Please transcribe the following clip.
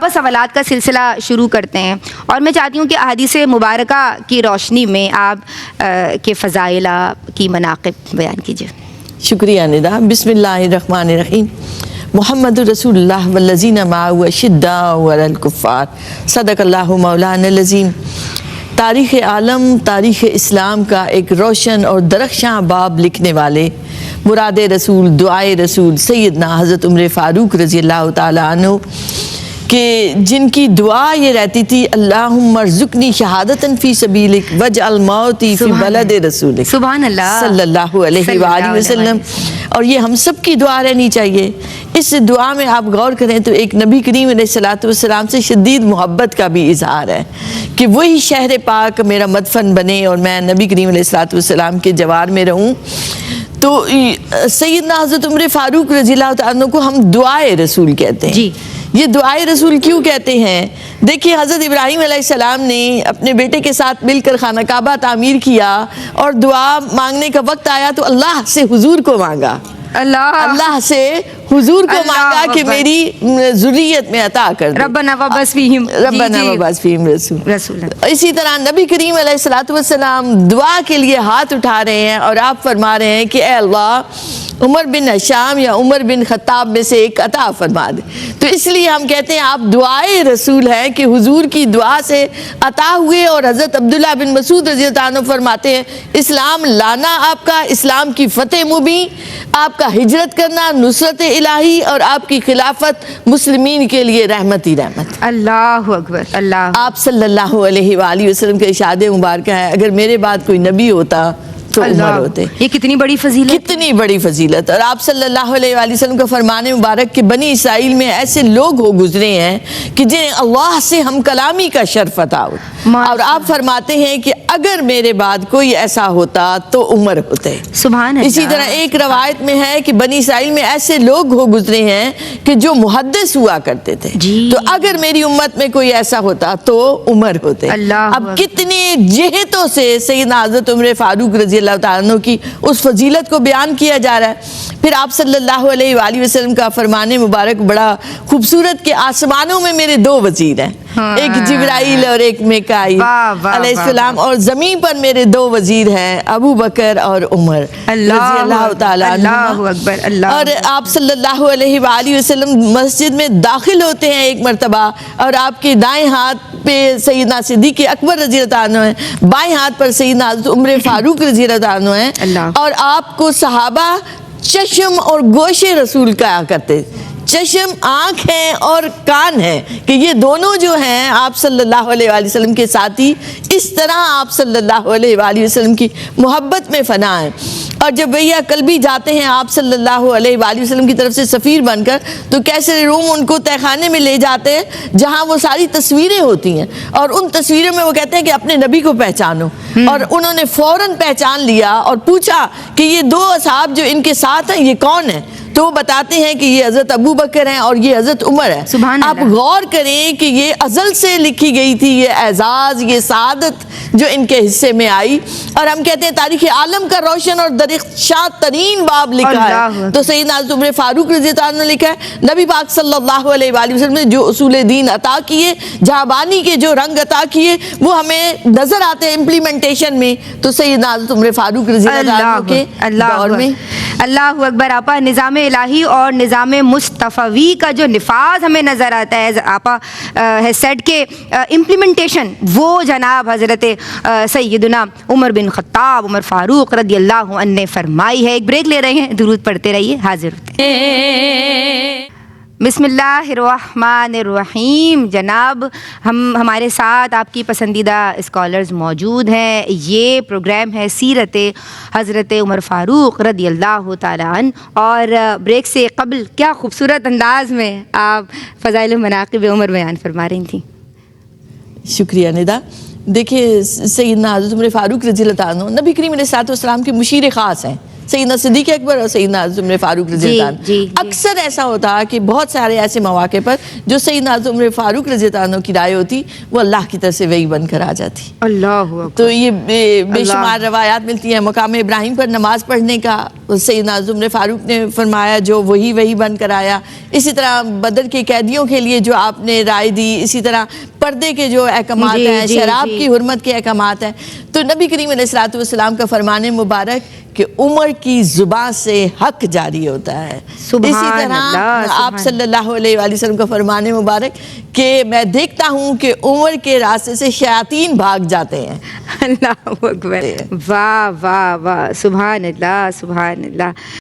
آپا سوالات کا سلسلہ شروع کرتے ہیں، اور میں چاہتی ہوں کہ احادیث مبارکہ کی روشنی میں آپ کے فضائل کی مناقب بیان کیجیے۔ شکریہ ندا۔ بسم اللہ الرحمن الرحیم۔ محمد رسول اللہ والذین معہ اشداء علی الکفار، صدق اللہ مولانا العظیم۔ تاریخ عالم، تاریخ اسلام کا ایک روشن اور درخشاں باب لکھنے والے مراد رسول، دعائے رسول سیدنا حضرت عمر فاروق رضی اللہ تعالیٰ عنہ کہ جن کی دعا یہ رہتی تھی اللہم ارزقنی شہادتا فی سبیلک واجعل موتی فی بلد رسولک، سبحان اللہ صلی اللہ علیہ وآلہ وسلم۔ اور یہ ہم سب کی دعا رہنی چاہیے۔ اس دعا میں آپ غور کریں تو ایک نبی کریم علیہ السلام سے شدید محبت کا بھی اظہار ہے کہ وہی شہر پاک میرا مدفن بنے اور میں نبی کریم علیہ السلام کے جوار میں رہوں۔ تو سیدنا حضرت عمر فاروق رضی اللہ عنہ کو ہم دعائے رسول کہتے ہیں۔ جی، یہ دعائے رسول کیوں کہتے ہیں؟ دیکھیے حضرت ابراہیم علیہ السلام نے اپنے بیٹے کے ساتھ مل کر خانہ کعبہ تعمیر کیا، اور دعا مانگنے کا وقت آیا تو اللہ سے حضور کو مانگا، اللہ سے حضور کو مانگا کہ میری ذریت میں عطا کر دے، ربنا وبعث فیہم رسول۔ اسی طرح نبی کریم علیہ السلام دعا کے لیے ہاتھ اٹھا رہے ہیں اور آپ فرما رہے ہیں کہ اے اللہ عمر بن ہشام یا عمر بن خطاب میں سے ایک عطا فرما دے۔ تو اس لیے ہم کہتے ہیں آپ دعائے رسول ہیں کہ حضور کی دعا سے عطا ہوئے۔ اور حضرت عبداللہ بن مسعود رضی اللہ عنہ فرماتے ہیں اسلام لانا آپ کا، اسلام کی فتح مبین، آپ کا ہجرت کرنا نصرت الہی، اور آپ کی خلافت مسلمین کے لیے رحمت ہی رحمت۔ اللہ اکبر، اللہ۔ آپ صلی اللہ علیہ وآلہ وسلم کا ارشاد مبارکہ ہے اگر میرے بعد کوئی نبی ہوتا تو عمر ہوتے۔ یہ کتنی بڑی فضیلت، کتنی بڑی فضیلت۔ اور آپ صلی اللہ علیہ وآلہ وسلم کا فرمان مبارک کہ بنی اسرائیل میں ایسے لوگ ہو گزرے ہیں کہ جنہیں اللہ سے ہم کلامی کا شرف عطا ہو، اور آپ فرماتے ہیں کہ اگر میرے بعد کوئی ایسا ہوتا تو عمر ہوتے۔ سبحان اللہ۔ اسی طرح ایک روایت میں ہے کہ بنی اسرائیل میں ایسے لوگ ہو گزرے ہیں کہ جو محدث ہوا کرتے تھے، تو اگر میری امت میں کوئی ایسا ہوتا تو عمر ہوتے۔ اب کتنے جہتوں سے سیدنا حضرت عمر فاروق رضی اللہ تعالیٰ عنہ کی اس فضیلت کو بیان کیا جا رہا ہے۔ پھر آپ صلی اللہ علیہ وآلہ وسلم کا فرمان مبارک بڑا خوبصورت کہ آسمانوں میں میرے دو وزیر ہیں، ایک جبرائیل اور ایک میکائیل علیہ السلام، اور زمین پر میرے دو وزیر ہیں ابو بکر اور عمر رضی اللہ تعالیٰ عنہ۔ اور آپ صلی اللہ علیہ وآلہ وسلم مسجد میں داخل ہوتے ہیں ایک مرتبہ، اور آپ کے دائیں ہاتھ پہ سیدنا صدیق اکبر رضی اللہ عنہ ہیں، بائیں ہاتھ پر سیدنا حضرت عمر فاروق رضی اللہ عنہ ہیں، اور آپ کو صحابہ چشم اور گوش رسول کہا کرتے۔ چشم آنکھ ہیں اور کان ہیں کہ یہ دونوں جو ہیں آپ صلی اللہ علیہ وآلہ وسلم کے ساتھی، اس طرح آپ صلی اللہ علیہ وآلہ وسلم کی محبت میں فنا ہیں۔ اور جب بھیا قلبی جاتے ہیں آپ صلی اللہ علیہ وآلہ وسلم کی طرف سے سفیر بن کر، تو کیسر روم ان کو تہہ خانے میں لے جاتے ہیں جہاں وہ ساری تصویریں ہوتی ہیں، اور ان تصویروں میں وہ کہتے ہیں کہ اپنے نبی کو پہچانو، اور انہوں نے فوراً پہچان لیا اور پوچھا کہ یہ دو اصحاب جو ان کے ساتھ ہیں یہ کون ہیں؟ تو وہ بتاتے ہیں کہ یہ حضرت ابو بکر ہیں اور یہ حضرت عمر ہے۔ آپ غور کریں کہ یہ ازل سے لکھی گئی تھی یہ اعزاز، یہ سعادت جو ان کے حصے میں آئی، اور ہم کہتے ہیں تاریخ عالم کا روشن اور درخشاں ترین باب لکھا ہے تو سیدنا حضرت عمر فاروق رضی اللہ عنہ نے لکھا ہے۔ نبی پاک صلی اللہ علیہ وآلہ وسلم نے جو اصول دین عطا کیے، جہاں کے جو رنگ عطا کیے، وہ ہمیں نظر آتے ہیں امپلیمنٹیشن میں تو سیدنا حضرت عمر فاروق رضی اللہ عنہ کے دور میں۔ اللہ اکبر آپا، نظام الہی اور نظام مصطفی کا جو نفاذ ہمیں نظر آتا ہے، آپا ہے سیٹ کے امپلیمنٹیشن وہ جناب حضرت سیدنا عمر بن خطاب عمر فاروق رضی اللہ عنہ نے فرمائی ہے۔ ایک بریک لے رہے ہیں، درود پڑھتے رہیے، حاضر ہوتے ہیں۔ بسم اللہ الرحمن الرحیم۔ جناب ہمارے ساتھ آپ کی پسندیدہ اسکالرز موجود ہیں۔ یہ پروگرام ہے سیرت حضرت عمر فاروق رضی اللہ تعالیٰ عنہ، اور بریک سے قبل کیا خوبصورت انداز میں آپ فضائل و مناقب عمر بیان فرما رہی تھیں۔ شکریہ ندا۔ دیکھیے سیدنا حضرت عمر فاروق رضی اللہ عنہ نبی کریم علیہ السلام کے مشیر خاص ہیں سیدنا صدیق اکبر اور سیدنا عمر فاروق رضی اللہ عنہ. اکثر ایسا ہوتا کہ بہت سارے ایسے مواقع پر جو سیدنا عمر فاروق رضی اللہ عنہ کی رائے ہوتی وہ اللہ کی طرف سے وحی بن کر آ جاتی. تو یہ بے شمار روایات ملتی ہیں. مقام ابراہیم پر نماز پڑھنے کا سیدنا عمر فاروق نے فرمایا جو وہی بن کر آیا. اسی طرح بدر کے قیدیوں کے لیے جو آپ نے رائے دی, اسی طرح پردے کے جو احکامات ہیں, شراب کی حرمت کے احکامات ہیں. تو نبی کریم علیہ الصلوۃ والسلام کا فرمان مبارک کہ عمر کی زبان سے حق جاری ہوتا ہے. اسی طرح آپ صلی اللہ علیہ وآلہ وسلم کا فرمان مبارک کہ میں دیکھتا ہوں کہ عمر کے راستے سے شیاطین بھاگ جاتے ہیں. اللہ اکبر, واہ واہ واہ, سبحان اللہ سبحان اللہ.